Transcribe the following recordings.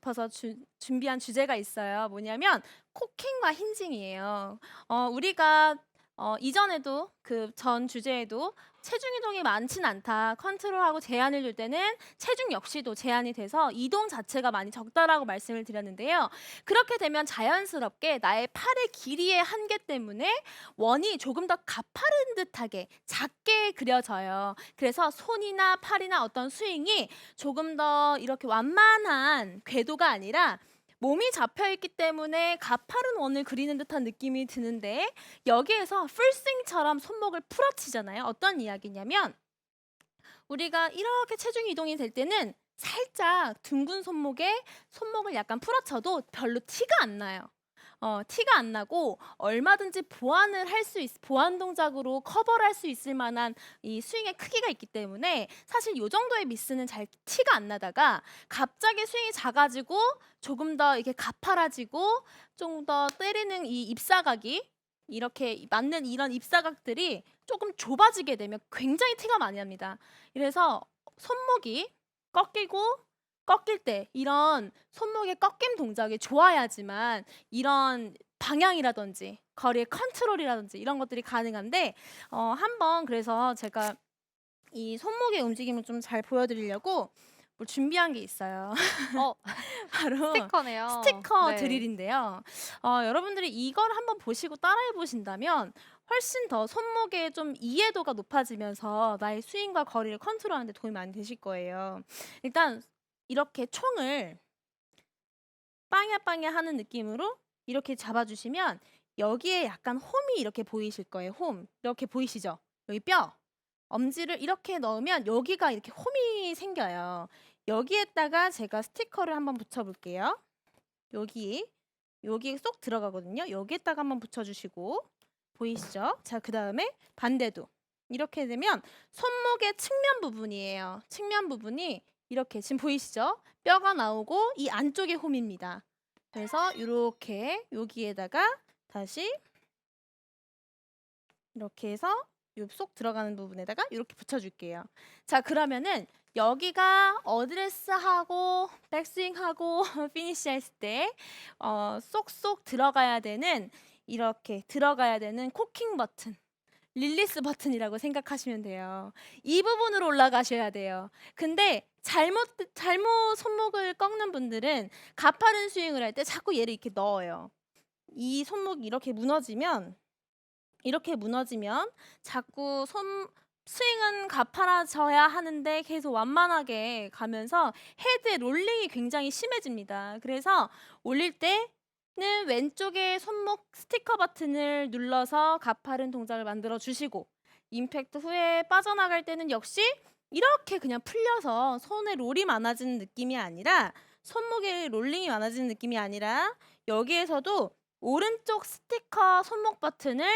싶어서 준비한 주제가 있어요. 뭐냐면 코킹과 힌징이에요. 우리가 이전에도 그 전 주제에도 체중 이동이 많진 않다. 컨트롤하고 제한을 둘 때는 체중 역시도 제한이 돼서 이동 자체가 많이 적다라고 말씀을 드렸는데요. 그렇게 되면 자연스럽게 나의 팔의 길이의 한계 때문에 원이 조금 더 가파른 듯하게 작게 그려져요. 그래서 손이나 팔이나 어떤 스윙이 조금 더 이렇게 완만한 궤도가 아니라 몸이 잡혀있기 때문에 가파른 원을 그리는 듯한 느낌이 드는데, 여기에서 풀스윙처럼 손목을 풀어치잖아요. 어떤 이야기냐면 우리가 이렇게 체중 이동이 될 때는 살짝 둥근 손목을 약간 풀어쳐도 별로 티가 안 나요. 티가 안 나고 얼마든지 보완 동작으로 커버를 할 수 있을 만한 이 스윙의 크기가 있기 때문에 사실 이 정도의 미스는 잘 티가 안 나다가 갑자기 스윙이 작아지고 조금 더 이렇게 가파라지고 좀 더 때리는 이 입사각이 이렇게 맞는 이런 입사각들이 조금 좁아지게 되면 굉장히 티가 많이 납니다. 그래서 손목이 꺾일 때 이런 손목의 꺾임 동작이 좋아야지만 이런 방향이라든지 거리의 컨트롤이라든지 이런 것들이 가능한데, 한번 그래서 제가 이 손목의 움직임을 좀 잘 보여드리려고 뭘 준비한 게 있어요. 어 바로 스티커네요. 스티커 네. 드릴인데요. 여러분들이 이걸 한번 보시고 따라해 보신다면 훨씬 더 손목의 좀 이해도가 높아지면서 나의 스윙과 거리를 컨트롤하는 데 도움이 많이 되실 거예요. 일단 이렇게 총을 빵야 하는 느낌으로 이렇게 잡아주시면 여기에 약간 홈이 이렇게 보이실 거예요. 홈. 이렇게 보이시죠? 여기 뼈. 엄지를 이렇게 넣으면 여기가 이렇게 홈이 생겨요. 여기에다가 제가 스티커를 한번 붙여볼게요. 여기 쏙 들어가거든요. 여기에다가 한번 붙여주시고 보이시죠? 자, 그 다음에 반대도 이렇게 되면 손목의 측면 부분이에요. 측면 부분이 이렇게 지금 보이시죠? 뼈가 나오고 이 안쪽에 홈입니다. 그래서 이렇게 여기에다가 다시 이렇게 해서 요 쏙 들어가는 부분에다가 이렇게 붙여줄게요. 자, 그러면은 여기가 어드레스하고 백스윙하고 피니시 했을 때 쏙쏙 이렇게 들어가야 되는 코킹 버튼, 릴리스 버튼이라고 생각하시면 돼요. 이 부분으로 올라가셔야 돼요. 근데 잘못 손목을 꺾는 분들은 가파른 스윙을 할 때 자꾸 얘를 이렇게 넣어요. 이 손목이 이렇게 무너지면 자꾸 스윙은 가파라져야 하는데 계속 완만하게 가면서 헤드의 롤링이 굉장히 심해집니다. 그래서 올릴 때는 왼쪽에 손목 스티커 버튼을 눌러서 가파른 동작을 만들어 주시고, 임팩트 후에 빠져나갈 때는 역시 이렇게 그냥 풀려서 손에 롤이 많아지는 느낌이 아니라 손목에 롤링이 많아지는 느낌이 아니라 여기에서도 오른쪽 스티커 손목 버튼을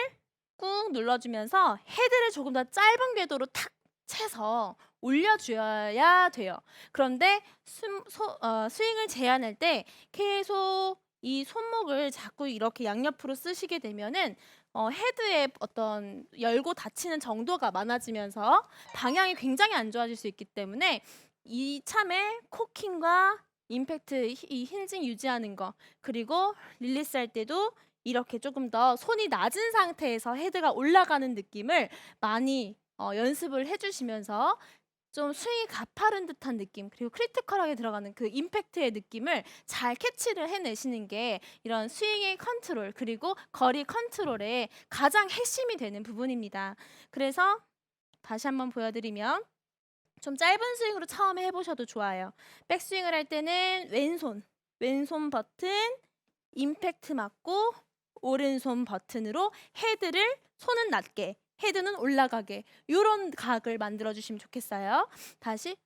꾹 눌러주면서 헤드를 조금 더 짧은 궤도로 탁 채서 올려줘야 돼요. 그런데 스윙을 제한할 때 계속 이 손목을 자꾸 이렇게 양옆으로 쓰시게 되면은 헤드의 어떤 열고 닫히는 정도가 많아지면서 방향이 굉장히 안 좋아질 수 있기 때문에 이참에 코킹과 임팩트, 이 힌징 유지하는 거, 그리고 릴리스 할 때도 이렇게 조금 더 손이 낮은 상태에서 헤드가 올라가는 느낌을 많이 연습을 해주시면서 좀 스윙이 가파른 듯한 느낌, 그리고 크리티컬하게 들어가는 그 임팩트의 느낌을 잘 캐치를 해내시는 게 이런 스윙의 컨트롤 그리고 거리 컨트롤의 가장 핵심이 되는 부분입니다. 그래서 다시 한번 보여드리면 좀 짧은 스윙으로 처음에 해보셔도 좋아요. 백스윙을 할 때는 왼손 버튼, 임팩트 맞고 오른손 버튼으로 손은 낮게, 헤드는 올라가게, 이런 각을 만들어 주시면 좋겠어요. 다시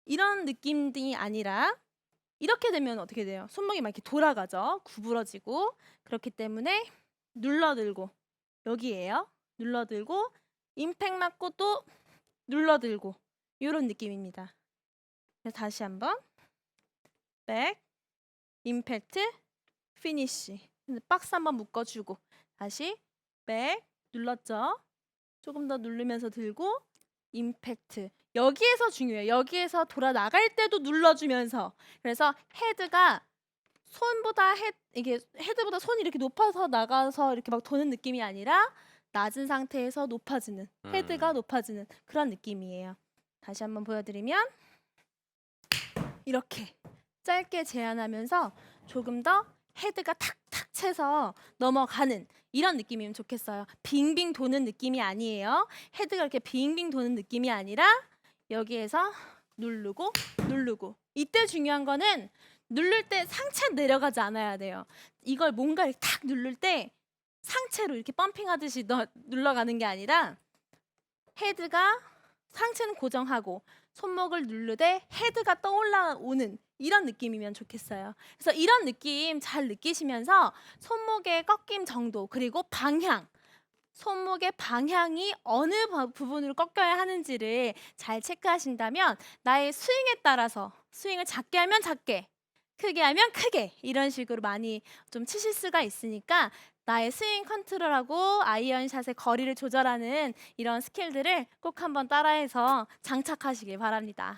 이런 느낌이 아니라 이렇게 되면 어떻게 돼요? 손목이 막 이렇게 돌아가죠. 구부러지고. 그렇기 때문에 눌러들고, 여기에요. 눌러들고 임팩 맞고 또 눌러들고, 이런 느낌입니다. 다시 한번 백, 임팩트, 피니쉬. 박스 한번 묶어주고 다시 백 눌렀죠. 조금 더 누르면서 들고 임팩트. 여기에서 중요해요. 여기에서 돌아 나갈 때도 눌러주면서. 그래서 헤드가 손보다 이게 헤드보다 손이 이렇게 높아서 나가서 이렇게 막 도는 느낌이 아니라 낮은 상태에서 높아지는, 헤드가 높아지는 그런 느낌이에요. 다시 한번 보여드리면 이렇게 짧게 제한하면서 조금 더 헤드가 탁탁 채서 넘어가는 이런 느낌이면 좋겠어요. 빙빙 도는 느낌이 아니에요. 헤드가 이렇게 빙빙 도는 느낌이 아니라 여기에서 누르고 누르고. 이때 중요한 거는 누를 때 상체 내려가지 않아야 돼요. 이걸 뭔가 이렇게 탁 누를 때 상체로 이렇게 펌핑하듯이 눌러가는 게 아니라 헤드가 상체는 고정하고 손목을 누르되 헤드가 떠올라오는 이런 느낌이면 좋겠어요. 그래서 이런 느낌 잘 느끼시면서 손목의 꺾임 정도 그리고 방향, 손목의 방향이 어느 부분으로 꺾여야 하는지를 잘 체크하신다면 나의 스윙에 따라서 스윙을 작게 하면 작게, 크게 하면 크게 이런 식으로 많이 좀 치실 수가 있으니까 나의 스윙 컨트롤하고 아이언샷의 거리를 조절하는 이런 스킬들을 꼭 한번 따라해서 장착하시길 바랍니다.